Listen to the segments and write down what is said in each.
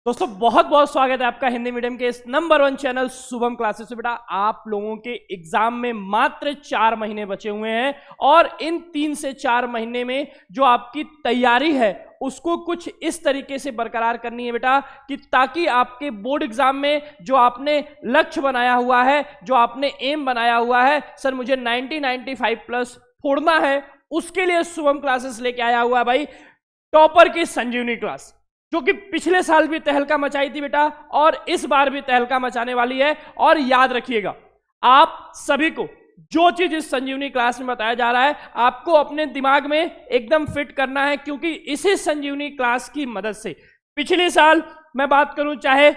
दोस्तों बहुत बहुत स्वागत है आपका हिंदी मीडियम के इस नंबर 1 चैनल शुभम क्लासेस से। बेटा आप लोगों के एग्जाम में मात्र 4 महीने बचे हुए हैं और इन 3 से 4 महीने में जो आपकी तैयारी है उसको कुछ इस तरीके से बरकरार करनी है बेटा कि ताकि आपके बोर्ड एग्जाम में जो आपने लक्ष्य बनाया हुआ है, जो आपने एम बनाया हुआ है, सर मुझे 95 प्लस फोड़ना है, उसके लिए शुभम क्लासेस लेके आया हुआ है भाई टॉपर की संजीवनी क्लास, जो कि पिछले साल भी तहलका मचाई थी बेटा और इस बार भी तहलका मचाने वाली है। और याद रखिएगा आप सभी को जो चीज इस संजीवनी क्लास में बताया जा रहा है आपको अपने दिमाग में एकदम फिट करना है, क्योंकि इसी संजीवनी क्लास की मदद से पिछले साल मैं बात करूं चाहे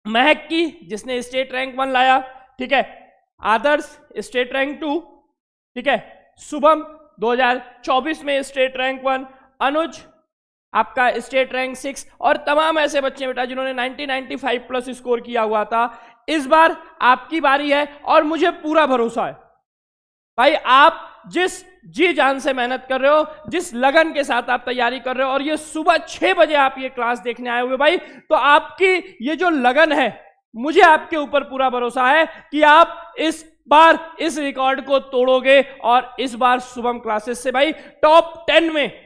महक की जिसने स्टेट रैंक 1 लाया, ठीक है, आदर्श स्टेट रैंक 2, ठीक है, शुभम 2024 में स्टेट रैंक 1, अनुज आपका स्टेट रैंक 6 और तमाम ऐसे बच्चे बेटा जिन्होंने 95 प्लस स्कोर किया हुआ था। इस बार आपकी बारी है और मुझे पूरा भरोसा है भाई आप जिस जी जान से मेहनत कर रहे हो, जिस लगन के साथ आप तैयारी कर रहे हो और ये सुबह 6 बजे आप ये क्लास देखने आए हुए भाई, तो आपकी ये जो लगन है मुझे आपके ऊपर पूरा भरोसा है कि आप इस बार इस रिकॉर्ड को तोड़ोगे और इस बार शुभम क्लासेस से भाई टॉप 10 में,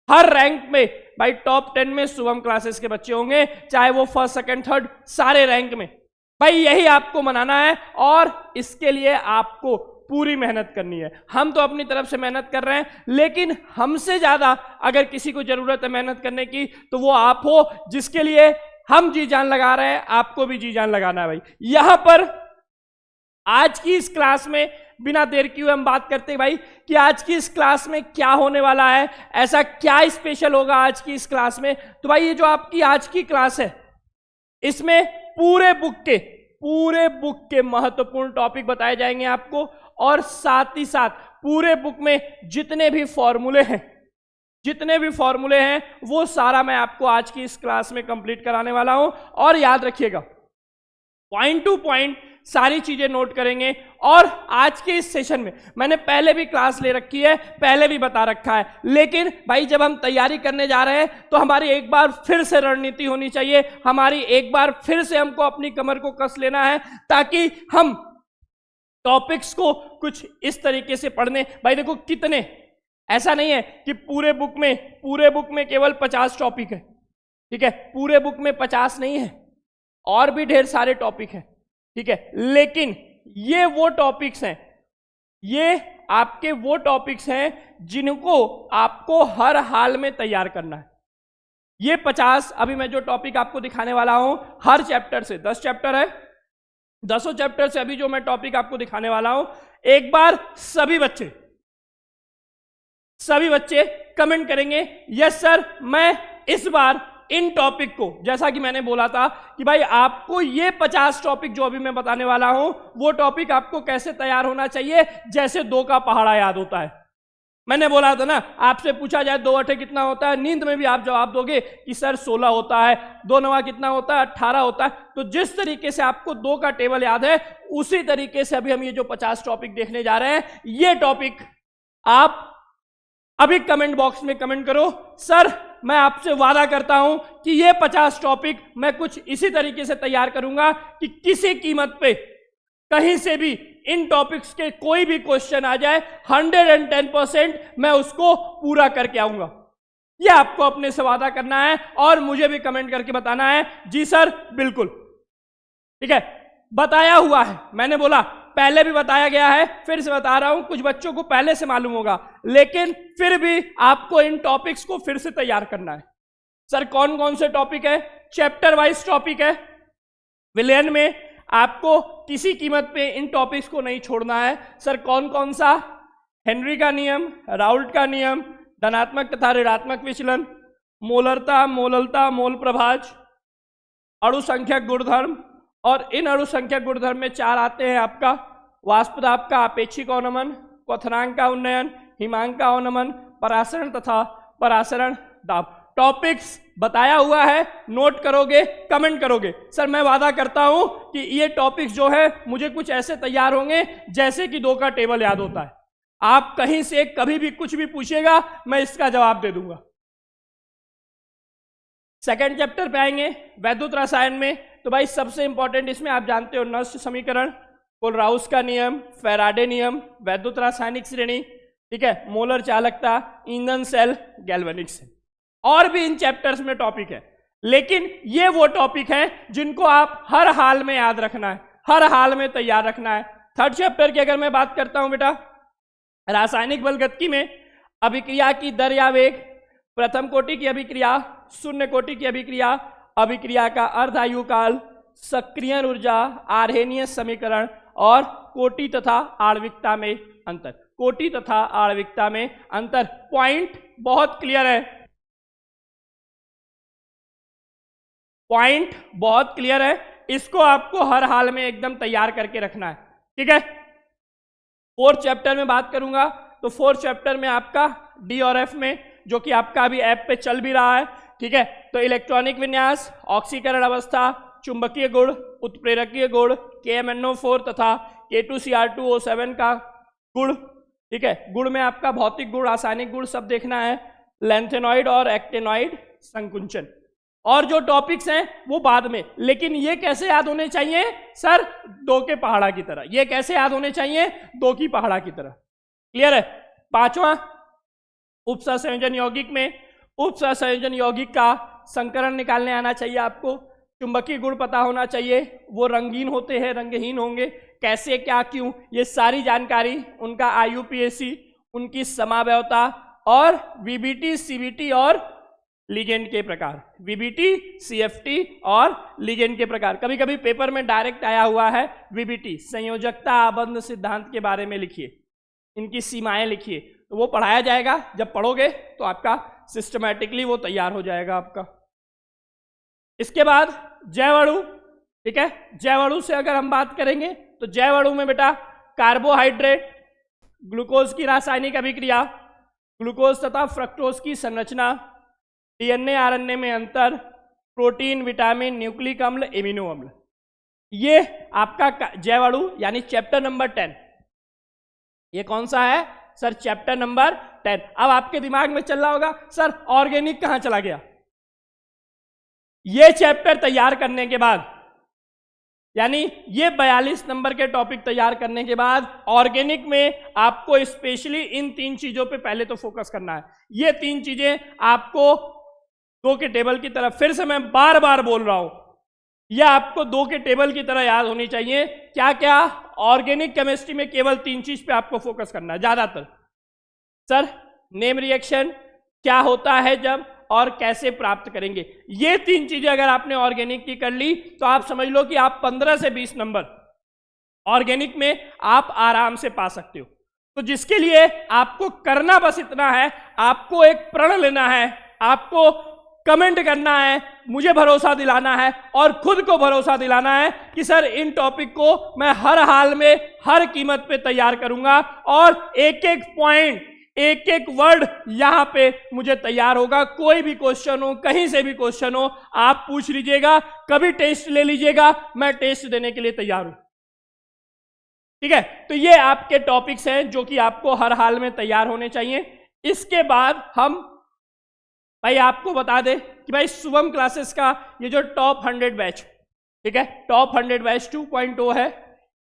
हर रैंक में भाई टॉप 10 में शुभम क्लासेस के बच्चे होंगे, चाहे वो फर्स्ट सेकंड थर्ड सारे रैंक में। भाई यही आपको मनाना है और इसके लिए आपको पूरी मेहनत करनी है। हम तो अपनी तरफ से मेहनत कर रहे हैं, लेकिन हमसे ज्यादा अगर किसी को जरूरत है मेहनत करने की तो वो आप हो, जिसके लिए हम जी जान लगा रहे हैं, आपको भी जी जान लगाना है भाई। यहां पर आज की इस क्लास में बिना देर किए हम बात करते हैं भाई कि आज की इस क्लास में क्या होने वाला है, ऐसा क्या स्पेशल होगा आज की इस क्लास में। तो भाई ये जो आपकी आज की क्लास है इसमें पूरे बुक के महत्वपूर्ण टॉपिक बताए जाएंगे आपको, और साथ ही साथ पूरे बुक में जितने भी फॉर्मूले हैं वो सारा मैं आपको आज की इस क्लास में कंप्लीट कराने वाला हूं। और याद रखिएगा पॉइंट टू पॉइंट सारी चीजें नोट करेंगे। और आज के इस सेशन में मैंने पहले भी क्लास ले रखी है, पहले भी बता रखा है, लेकिन भाई जब हम तैयारी करने जा रहे हैं तो हमारी एक बार फिर से रणनीति होनी चाहिए, हमारी एक बार फिर से हमको अपनी कमर को कस लेना है ताकि हम टॉपिक्स को कुछ इस तरीके से पढ़ने। भाई देखो कितने, ऐसा नहीं है कि पूरे बुक में केवल 50 टॉपिक है, ठीक है, पूरे बुक में 50 नहीं है, और भी ढेर सारे टॉपिक हैं, ठीक है, लेकिन ये वो टॉपिक्स हैं, ये आपके वो टॉपिक्स हैं जिनको आपको हर हाल में तैयार करना है। ये 50 अभी मैं जो टॉपिक आपको दिखाने वाला हूं हर चैप्टर से, 10 चैप्टर है, 10 चैप्टर से अभी जो मैं टॉपिक आपको दिखाने वाला हूं, एक बार सभी बच्चे कमेंट करेंगे यस सर मैं इस बार इन टॉपिक को, जैसा कि मैंने बोला था कि भाई आपको ये 50 टॉपिक जो अभी मैं बताने वाला हूं वो टॉपिक आपको कैसे तैयार होना चाहिए, जैसे 2 का पहाड़ा याद होता है। मैंने बोला था ना, आपसे पूछा जाए 2 अठे कितना होता है, नींद में भी आप जवाब दोगे कि सर 16 होता है, 2 नवा कितना होता है, 18 होता है। तो जिस तरीके से आपको 2 का टेबल याद है उसी तरीके से अभी हम ये जो 50 टॉपिक देखने जा रहे हैं, ये टॉपिक आप अभी कमेंट बॉक्स में कमेंट करो, सर मैं आपसे वादा करता हूं कि ये 50 टॉपिक मैं कुछ इसी तरीके से तैयार करूंगा कि किसी कीमत पे कहीं से भी इन टॉपिक्स के कोई भी क्वेश्चन आ जाए 110% मैं उसको पूरा करके आऊंगा। ये आपको अपने से वादा करना है और मुझे भी कमेंट करके बताना है जी सर बिल्कुल, ठीक है। बताया हुआ है, मैंने बोला पहले भी बताया गया है, फिर से बता रहा हूं, कुछ बच्चों को पहले से मालूम होगा, लेकिन फिर भी आपको इन टॉपिक्स को फिर से तैयार करना है। सर कौन कौन से टॉपिक है, चैप्टर वाइज टॉपिक है, विलियन में आपको किसी कीमत पे इन टॉपिक्स को नहीं छोड़ना है। सर कौन कौन सा, हेनरी का नियम, राउल्ट का नियम, धनात्मक तथा ऋणात्मक विचलन, मोलरता, मोललता, मोल प्रभाज, अणुसंख्यक गुणधर्म, और इन अणुसंख्यक गुणधर्म में 4 आते हैं आपका वाष्प दाब का अपेक्षिक अवनमन, क्वथनांक का उन्नयन, हिमांक का अवनमन, परासरण तथा परासरण दाब। टॉपिक्स बताया हुआ है, नोट करोगे, कमेंट करोगे। सर मैं वादा करता हूं कि ये टॉपिक्स जो है मुझे कुछ ऐसे तैयार होंगे जैसे कि 2 का टेबल याद होता है। आप कहीं से कभी भी कुछ भी पूछिएगा मैं इसका जवाब दे दूंगा। सेकंड चैप्टर पे आएंगे वैद्युत रसायन में, तो भाई सबसे इंपॉर्टेंट इसमें आप जानते हो नर्स समीकरण, कोलराउस का नियम, फैराडे नियम, वैद्युत रासायनिक श्रेणी, ठीक है, मोलर चालकता, ईंधन सेल, गैल्वेनिक सेल, और भी इन चैप्टर्स में टॉपिक है। लेकिन ये वो टॉपिक है जिनको आप हर हाल में याद रखना है, हर हाल में तैयार रखना है। थर्ड चैप्टर की अगर मैं बात करता हूं बेटा, रासायनिक बलगतिकी में अभिक्रिया की दर या वेग, प्रथम कोटि की अभिक्रिया, शून्य कोटि की अभिक्रिया, अभिक्रिया का अर्धायु काल, सक्रियण ऊर्जा, आर्हेनियस समीकरण और कोटि तथा आणविकता में अंतर। कोटि तथा आणविकता में अंतर, पॉइंट बहुत क्लियर है, पॉइंट बहुत क्लियर है, इसको आपको हर हाल में एकदम तैयार करके रखना है, ठीक है। फोर्थ चैप्टर में बात करूंगा तो फोर्थ चैप्टर में आपका डी और एफ में, जो कि आपका अभी ऐप पे चल भी रहा है, ठीक है, तो इलेक्ट्रॉनिक विन्यास, ऑक्सीकरण अवस्था, चुंबकीय गुण, उत्प्रेरकीय गुण, KMnO4 तथा K2Cr2O7 का गुण, ठीक है, गुण में आपका भौतिक गुण, रासायनिक गुण सब देखना है, लैंथेनॉइड और एक्टेनॉइड संकुंचन, और जो टॉपिक्स हैं वो बाद में। लेकिन ये कैसे याद होने चाहिए सर? दो के पहाड़ा की तरह। ये कैसे याद होने चाहिए? दो की पहाड़ा की तरह। क्लियर है? पांचवा, उपसंयोजन यौगिक में उपसंयोजन यौगिक का संकरण निकालने आना चाहिए आपको, चुंबकीय गुण पता होना चाहिए, वो रंगीन होते हैं, रंगहीन होंगे, कैसे, क्या, क्यों, ये सारी जानकारी, उनका IUPAC, उनकी समावयवता और VBT, CBT और लिगेंड के प्रकार, VBT, CFT और लिगेंड के प्रकार। कभी कभी पेपर में डायरेक्ट आया हुआ है VBT, संयोजकता आबंध सिद्धांत के बारे में लिखिए, इनकी सीमाएं लिखिए, तो वो पढ़ाया जाएगा। जब पढ़ोगे तो आपका सिस्टमैटिकली वो तैयार हो जाएगा आपका। इसके बाद जैव अणु, ठीक है, जैव अणु से अगर हम बात करेंगे तो जैव अणु में बेटा कार्बोहाइड्रेट, ग्लूकोज की रासायनिक अभिक्रिया, ग्लूकोज तथा फ्रक्टोज की संरचना, DNA RNA में अंतर, प्रोटीन, विटामिन, न्यूक्लिक अम्ल, एमिनो अम्ल, ये आपका जैव अणु यानी चैप्टर नंबर 10। ये कौन सा है सर? Chapter number 10। अब आपके दिमाग में चल रहा होगा सर ऑर्गेनिक कहां चला गया? ये चैप्टर तैयार करने के बाद, यानी ये 42 नंबर के टॉपिक तैयार करने के बाद ऑर्गेनिक में आपको स्पेशली इन तीन चीजों पे पहले तो फोकस करना है। ये तीन चीजें आपको दो के टेबल की तरह, फिर से मैं बार बार बोल रहा हूं, यह आपको दो के टेबल की तरह याद होनी चाहिए। क्या क्या? ऑर्गेनिक केमिस्ट्री में केवल तीन चीज पे आपको फोकस करना है ज्यादातर। सर नेम रिएक्शन क्या होता है जब, और कैसे प्राप्त करेंगे, ये तीन चीजें अगर आपने ऑर्गेनिक की कर ली तो आप समझ लो कि आप 15 से 20 नंबर ऑर्गेनिक में आप आराम से पा सकते हो। तो जिसके लिए आपको करना बस इतना है, आपको एक प्रण लेना है, आपको कमेंट करना है, मुझे भरोसा दिलाना है और खुद को भरोसा दिलाना है कि सर इन टॉपिक को मैं हर हाल में हर कीमत पे तैयार करूंगा, और एक एक पॉइंट, एक एक वर्ड यहां पे मुझे तैयार होगा। कोई भी क्वेश्चन हो, कहीं से भी क्वेश्चन हो, आप पूछ लीजिएगा, कभी टेस्ट ले लीजिएगा, मैं टेस्ट देने के लिए तैयार हूं, ठीक है। तो ये आपके टॉपिक्स हैं जो कि आपको हर हाल में तैयार होने चाहिए। इसके बाद हम भाई आपको बता दें कि भाई शुभम क्लासेस का ये जो टॉप 100 बैच, ठीक है, टॉप 100 बैच 2.0 है,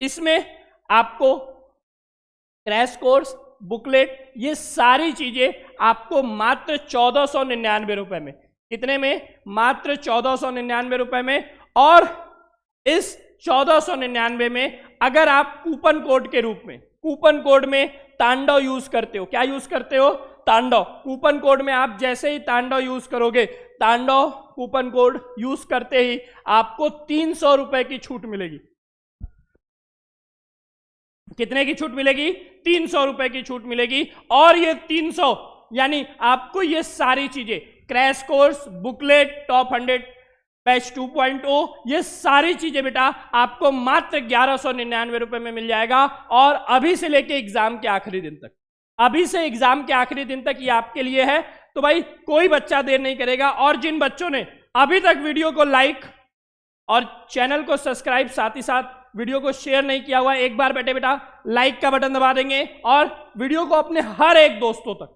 इसमें आपको क्रैश कोर्स, बुकलेट, ये सारी चीजें आपको मात्र 1499 रुपए में, कितने में? मात्र 1499 रुपए में। और इस 1499 में अगर आप कूपन कोड के रूप में, कूपन कोड में तांडव यूज करते हो, क्या यूज करते हो? तांडव। कूपन कोड में आप जैसे ही तांडव यूज करोगे, तांडव कूपन कोड यूज करते ही आपको 300 रुपए की छूट मिलेगी। कितने की छूट मिलेगी? 300 रुपए की छूट मिलेगी। और ये 300 यानी आपको ये सारी चीजें, crash course, booklet, top 100 batch 2.0, ये सारी चीजें बेटा आपको मात्र 1199 रुपए में मिल जाएगा। और अभी से लेके एग्जाम के आखिरी दिन तक, अभी से एग्जाम के आखिरी दिन तक ये आपके लिए है। तो भाई कोई बच्चा देर नहीं करेगा। और जिन बच्चों ने अभी तक वीडियो को लाइक और चैनल को सब्सक्राइब, साथ ही साथ वीडियो को शेयर नहीं किया हुआ, एक बार बैठे बेटा लाइक का बटन दबा देंगे और वीडियो को अपने हर एक दोस्तों तक,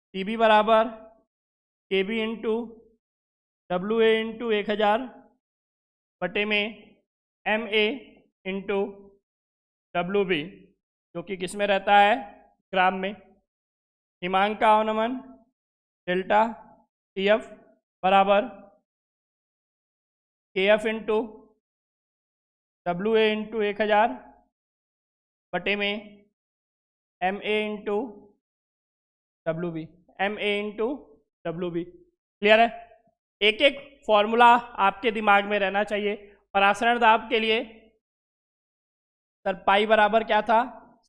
टीबी बराबर K B into W A into 1000 बटे में M A into W B, जो कि किस में रहता है, ग्राम में। हिमांक का अवनमन डेल्टा टी एफ बराबर K F into W A into 1000 बटे में M A into W B, M A into W B. Clear है? एक एक फॉर्मूला आपके दिमाग में रहना चाहिए। परासरण दाब के लिए सर पाई बराबर क्या था,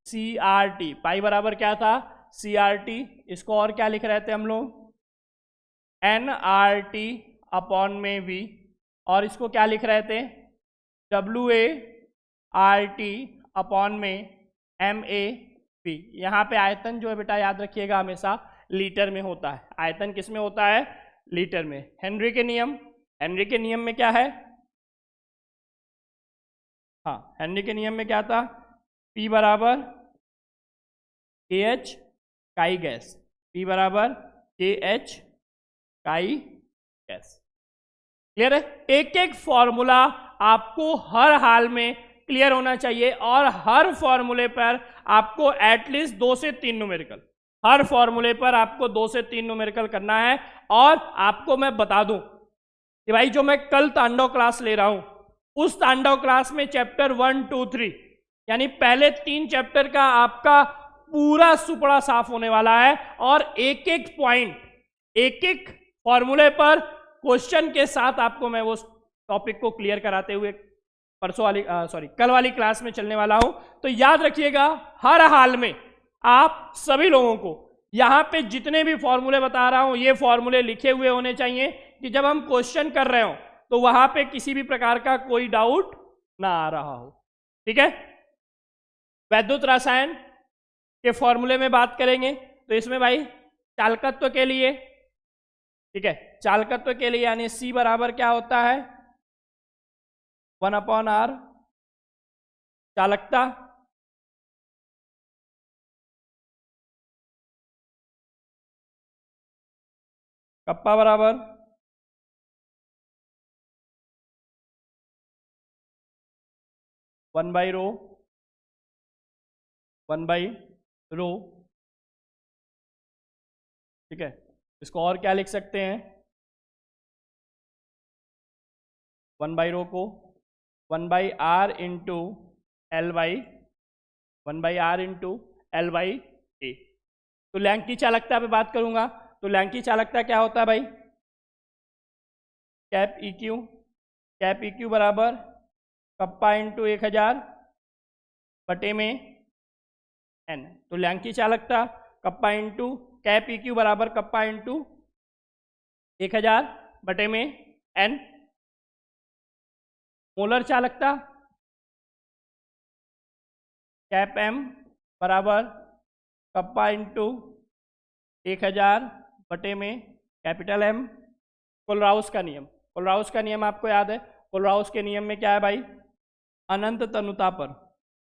सी आर टी। पाई बराबर क्या था, सी आर टी। इसको और क्या लिख रहे थे हम लोग, एन आर टी अपॉन में वी। और इसको क्या लिख रहे थे, W A R T upon में एम ए पी। यहाँ पे आयतन जो है बेटा याद रखिएगा हमेशा लीटर में होता है। आयतन किस में होता है, लीटर में। हेनरी के नियम, हेनरी के नियम में क्या है, हाँ हेनरी के नियम में क्या था, P बराबर के एच काई गैस, P बराबर के एच काई गैस। क्लियर है? एक एक फॉर्मूला आपको हर हाल में क्लियर होना चाहिए और हर फॉर्मूले पर आपको एटलीस्ट 2 से 3 न्यूमेरिकल, हर फॉर्मूले पर आपको 2 से 3 न्यूमेरिकल करना है। और आपको मैं बता दूं कि भाई जो मैं कल तांडव क्लास ले रहा हूं, उस तांडव क्लास में चैप्टर 1, 2, 3 यानी पहले 3 चैप्टर का आपका पूरा सुपड़ा साफ होने वाला है। और एक एक पॉइंट, एक एक फॉर्मूले पर क्वेश्चन के साथ आपको मैं वो टॉपिक को क्लियर कराते हुए परसों वाली कल वाली क्लास में चलने वाला हूं। तो याद रखिएगा हर हाल में आप सभी लोगों को यहाँ पे जितने भी फॉर्मूले बता रहा हूं, ये फॉर्मूले लिखे हुए होने चाहिए कि जब हम क्वेश्चन कर रहे हो तो वहां पे किसी भी प्रकार का कोई डाउट ना आ रहा हो। ठीक है? वैद्युत रसायन के फॉर्मूले में बात करेंगे तो इसमें भाई चालकत्व के लिए, ठीक है, चालकत्व के लिए यानी C बराबर क्या होता है, 1/r चालकता कप्पा बराबर 1/ρ 1/ρ। ठीक है, इसको और क्या लिख सकते हैं, 1/ρ को 1/r इंटू L बाई ए। तो लैंग की चालकता पे बात करूंगा तो लैंग की चालकता क्या होता है भाई, कैप ई क्यू बराबर कप्पा इंटू 1000 बटे में एन। तो लैंग की चालकता kappa into cap E Q बराबर कप्पा इंटू 1000 बटे में एन। मोलर चालकता कैप एम बराबर कप्पा इंटू 1000 बटे में कैपिटल एम। कोलराउस का नियम, कोलराउस का नियम आपको याद है। कोलराउस के नियम में क्या है भाई, अनंत तनुता पर,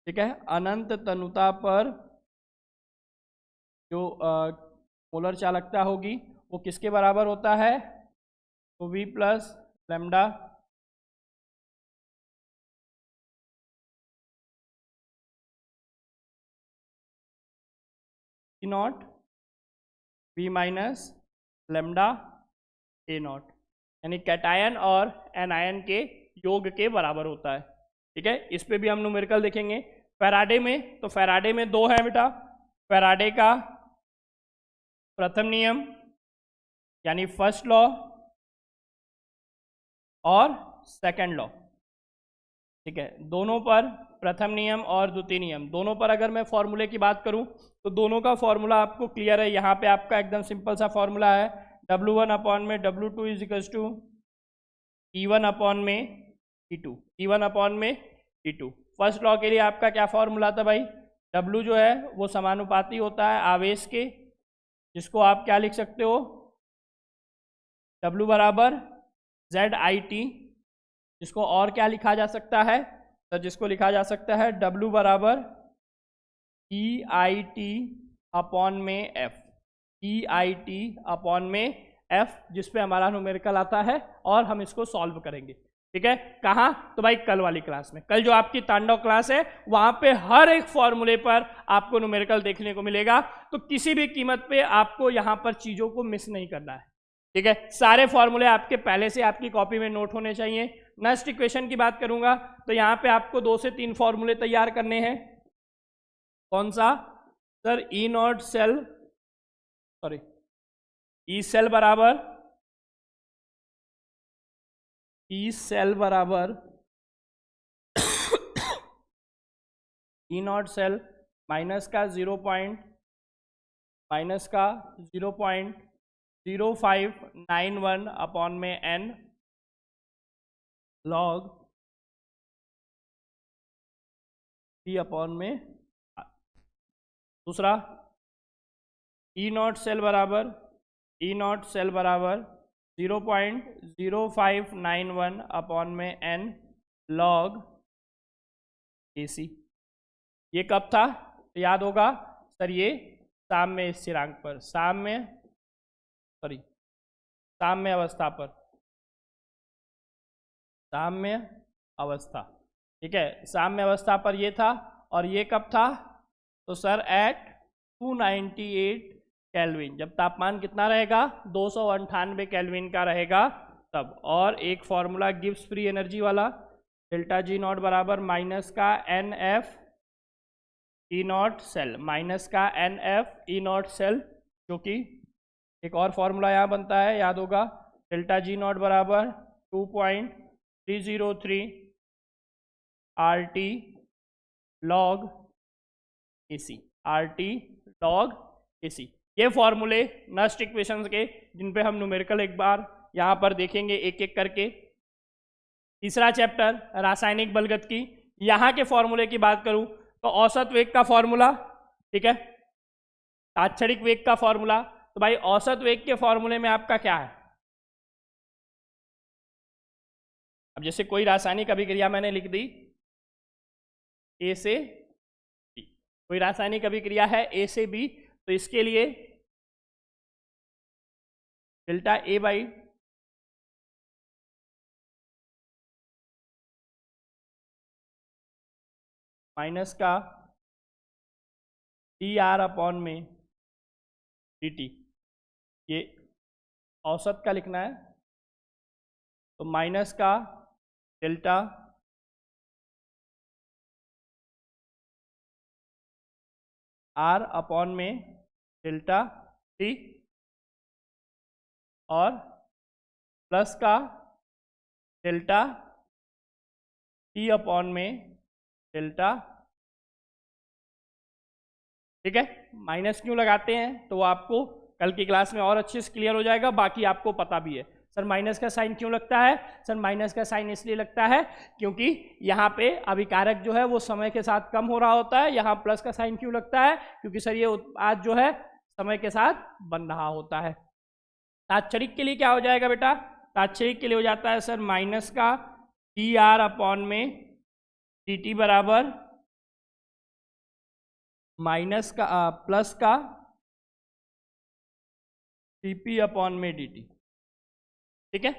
ठीक है, अनंत तनुता पर जो मोलर चालकता होगी वो किसके बराबर होता है, तो V plus lambda E not V minus lambda A not, यानी कैटायन और एनायन के योग के बराबर होता है। ठीक है, इस पे भी हम न्यूमेरिकल देखेंगे। फैराडे में, तो फैराडे में 2 है बेटा, फैराडे का प्रथम नियम यानी फर्स्ट लॉ और सेकंड लॉ। ठीक है, दोनों पर प्रथम नियम और द्वितीय नियम, दोनों पर अगर मैं फॉर्मूले की बात करूं तो दोनों का फॉर्मूला आपको क्लियर है। यहाँ पे आपका एकदम सिंपल सा फॉर्मूला है, W1 अपॉन में W2 is equal to E1 upon में E2, E1 अपॉन में E2। फर्स्ट लॉ के लिए आपका क्या फॉर्मूला था भाई, W जो है वो समानुपाती होता है आवेश के, जिसको आप क्या लिख सकते हो, W बराबर ZIT, जिसको और क्या लिखा जा सकता है, तो जिसको लिखा जा सकता है W बराबर EIT अपॉन में F। EIT/में F, जिसपे हमारा न्यूमेरिकल आता है और हम इसको सॉल्व करेंगे। ठीक है, कहाँ? तो भाई कल वाली क्लास में, कल जो आपकी तांडव क्लास है वहां पे हर एक फॉर्मूले पर आपको न्यूमेरिकल देखने को मिलेगा, तो किसी भी कीमत पे आपको यहाँ पर चीजों को मिस नहीं करना है। ठीक है, सारे फॉर्मूले आपके पहले से आपकी कॉपी में नोट होने चाहिए। नेक्स्ट इक्वेशन की बात करूंगा तो यहाँ पे आपको 2 से 3 फॉर्मूले तैयार करने हैं। कौन सा? Sir E naught cell, sorry E cell बराबर ई नॉट सेल माइनस का 0.0591/n log p/में। दूसरा ई नॉट सेल बराबर 0.0591/n log AC। ये कब था? तो याद होगा सर, ये साम्य स्थिरांक पर, साम्य अवस्था पर, साम्य अवस्था। ठीक है, साम्य अवस्था पर ये था, और ये कब था? तो सर एट 298 केल्विन, जब तापमान कितना रहेगा? 298 केल्विन का रहेगा तब। और एक फॉर्मूला गिब्स फ्री एनर्जी वाला, डेल्टा जी नॉट बराबर माइनस का NF E naught cell, minus का NF ई नॉट सेल, जो कि एक और फॉर्मूला यहाँ बनता है, याद होगा, डेल्टा जी नॉट बराबर 2.303 RT log AC, RT log AC। ये फॉर्मूले नेक्स्ट इक्वेशंस के, जिन पे हम न्यूमेरिकल एक बार यहाँ पर देखेंगे एक एक करके। तीसरा चैप्टर रासायनिक बलगत की, यहाँ के फॉर्मूले की बात करूँ तो औसत वेग का फॉर्मूला, ठीक है, तात्क्षणिक वेग का फॉर्मूला। तो भाई औसत वेग के फॉर्मूले में आपका क्या है? अब जैसे कोई रासायनिक अभिक्रिया मैंने लिख दी A से B, कोई रासायनिक अभिक्रिया है A से B, तो इसके लिए डेल्टा A बाई माइनस का DR/में dt, ये औसत का लिखना है, तो माइनस का डेल्टा R/में डेल्टा T, और प्लस का डेल्टा T/में डेल्टा। ठीक है, माइनस क्यों लगाते हैं तो वो आपको कल की क्लास में और अच्छे से क्लियर हो जाएगा, बाकी आपको पता भी है। सर माइनस का साइन क्यों लगता है? सर माइनस का साइन इसलिए लगता है क्योंकि यहाँ पे अभिकारक जो है वो समय के साथ कम हो रहा होता है। यहाँ प्लस का साइन क्यों लगता है? क्योंकि सर ये उत्पाद जो है समय के साथ बन रहा होता है। तात्क्षणिक के लिए क्या हो जाएगा बेटा? तात्क्षणिक के लिए हो जाता है सर माइनस का DR/में dt बराबर माइनस का प्लस का Cp/में dt। ठीक है,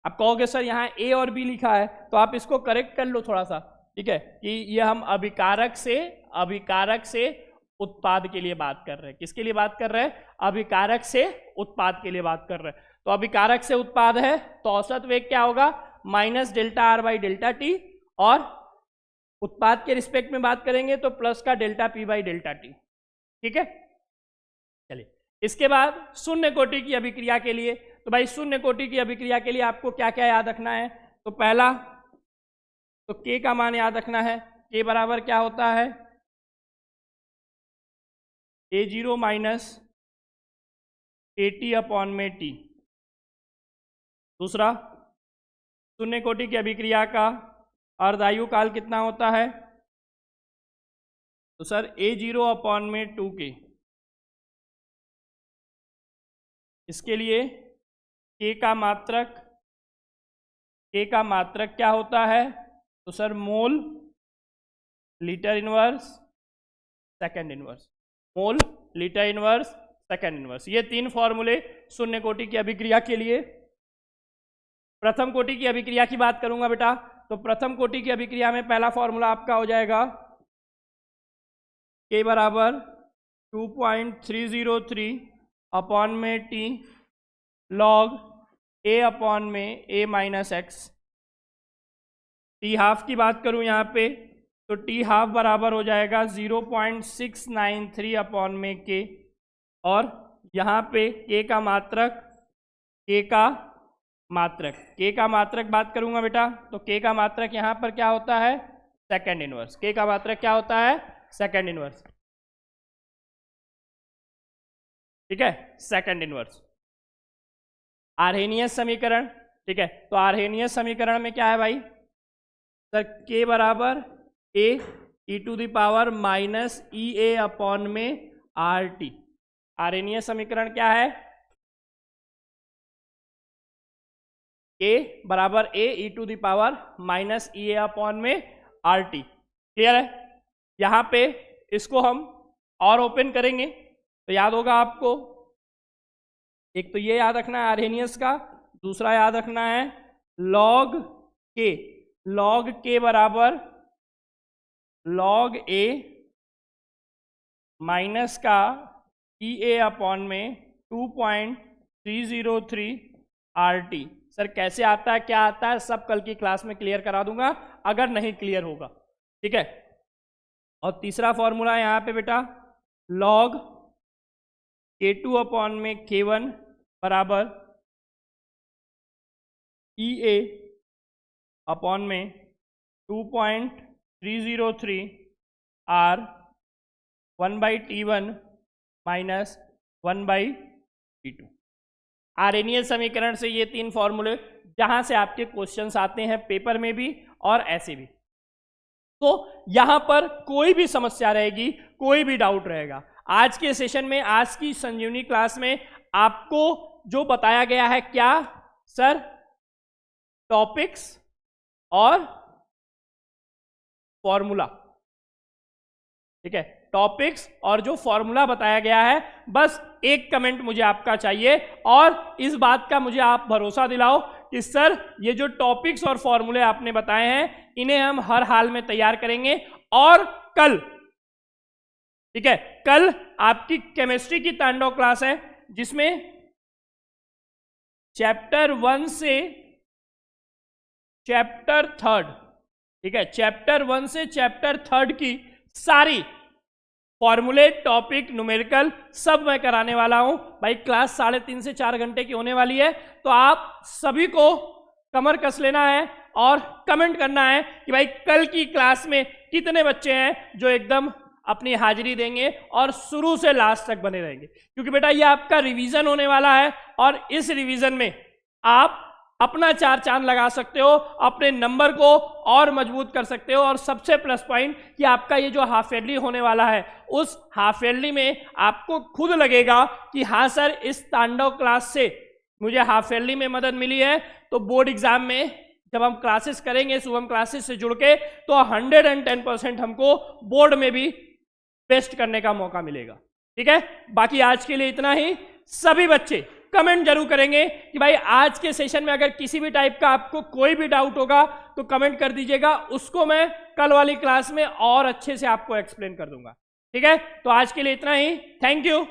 आप कहोगे सर यहाँ A और B लिखा है, तो आप इसको करेक्ट कर लो थोड़ा सा। ठीक है, कि ये हम अभिकारक से उत्पाद के लिए बात कर रहे हैं। किसके लिए बात कर रहे हैं? अभिकारक से उत्पाद के लिए बात कर रहे हैं। तो अभिकारक से उत्पाद है तो औसत वेग क्या होगा? Minus delta R by delta T, और उत्पाद के रिस्पेक्ट में बात करेंगे तो प्लस का delta P by delta T। ठीक है, चलिए इसके बाद शून्य कोटि की अभिक्रिया के लिए, तो भाई शून्य कोटि की अभिक्रिया के लिए आपको क्या क्या याद रखना है? तो पहला तो K का मान याद रखना है। K बराबर क्या होता है? A0 minus AT/में T। दूसरा, शून्य कोटि की अभिक्रिया का अर्धायु काल कितना होता है? तो सर A0/में 2K। इसके लिए K का मात्रक क्या होता है? तो sir mole litre inverse second inverse, mole litre inverse second inverse. ये 3 फॉर्मूले शून्य कोटि की अभिक्रिया के लिए। प्रथम कोटि की अभिक्रिया की बात करूंगा बेटा, तो प्रथम कोटि की अभिक्रिया में पहला फॉर्मूला आपका हो जाएगा K बराबर 2.303 अपॉन में T लॉग A अपॉन में A minus x. T half की बात करूं यहाँ पे, तो टी हाफ बराबर हो जाएगा 0.693 अपॉन में K, और यहाँ पे K का मात्रक बात करूंगा बेटा, तो K का मात्रक यहाँ पर क्या होता है, सेकंड इनवर्स। K का मात्रक क्या होता है, सेकंड इनवर्स। ठीक है, सेकंड इनवर्स। आर्हेनियस समीकरण, ठीक है, तो आर्हेनियस समीकरण में क्या है भाई सर, K बराबर A e to the power minus EA upon में RT। आर्हेनियस समीकरण क्या है, A बराबर A e to the power minus EA upon में RT। क्लियर है? यहां पे इसको हम और ओपन करेंगे तो याद होगा आपको, एक तो ये याद रखना है आर्हेनियस का, दूसरा याद रखना है लॉग K बराबर लॉग A माइनस का EA अपॉन में 2.303 RT। सर कैसे आता है, क्या आता है, सब कल की क्लास में क्लियर करा दूंगा अगर नहीं क्लियर होगा। ठीक है, और तीसरा फॉर्मूला यहाँ पे बेटा लॉग K2 अपॉन में K1 बराबर EA अपॉन में 2.303 R 1/T1 minus 1/T2। Arrhenius समीकरण से ये 3 फॉर्मूले जहां से आपके क्वेश्चंस आते हैं पेपर में भी और ऐसे भी, तो यहां पर कोई भी समस्या रहेगी, कोई भी डाउट रहेगा, आज के सेशन में, आज की संजीवनी क्लास में आपको जो बताया गया है, क्या सर, टॉपिक्स और फॉर्मूला। ठीक है, टॉपिक्स और जो फॉर्मूला बताया गया है, बस एक कमेंट मुझे आपका चाहिए और इस बात का मुझे आप भरोसा दिलाओ कि सर ये जो टॉपिक्स और फॉर्मूले आपने बताए हैं इन्हें हम हर हाल में तैयार करेंगे। और कल, ठीक है, कल आपकी केमिस्ट्री की तांडव क्लास है जिसमें चैप्टर 1 से चैप्टर 3, ठीक है, चैप्टर 1 से चैप्टर 3 की सारी फॉर्मूले, टॉपिक, न्यूमेरिकल सब मैं कराने वाला हूं भाई। क्लास 3.5 से 4 घंटे की होने वाली है, तो आप सभी को कमर कस लेना है और कमेंट करना है कि भाई कल की क्लास में कितने बच्चे हैं जो एकदम अपनी हाजिरी देंगे और शुरू से लास्ट तक बने रहेंगे, क्योंकि बेटा ये आपका रिवीजन होने वाला है और इस रिवीजन में आप अपना 4 चांद लगा सकते हो, अपने नंबर को और मजबूत कर सकते हो। और सबसे प्लस पॉइंट कि आपका ये जो हाफ ईयरली होने वाला है, उस हाफ ईयरली में आपको खुद लगेगा कि हाँ सर इस तांडव क्लास से मुझे हाफ ईयरली में मदद मिली है, तो बोर्ड एग्जाम में जब हम क्लासेस करेंगे शुभम क्लासेस से जुड़ के, तो 110% हमको बोर्ड में भी बेस्ट करने का मौका मिलेगा। ठीक है, बाकी आज के लिए इतना ही। सभी बच्चे कमेंट जरूर करेंगे कि भाई आज के सेशन में अगर किसी भी टाइप का आपको कोई भी डाउट होगा तो कमेंट कर दीजिएगा, उसको मैं कल वाली क्लास में और अच्छे से आपको एक्सप्लेन कर दूंगा। ठीक है, तो आज के लिए इतना ही। Thank you.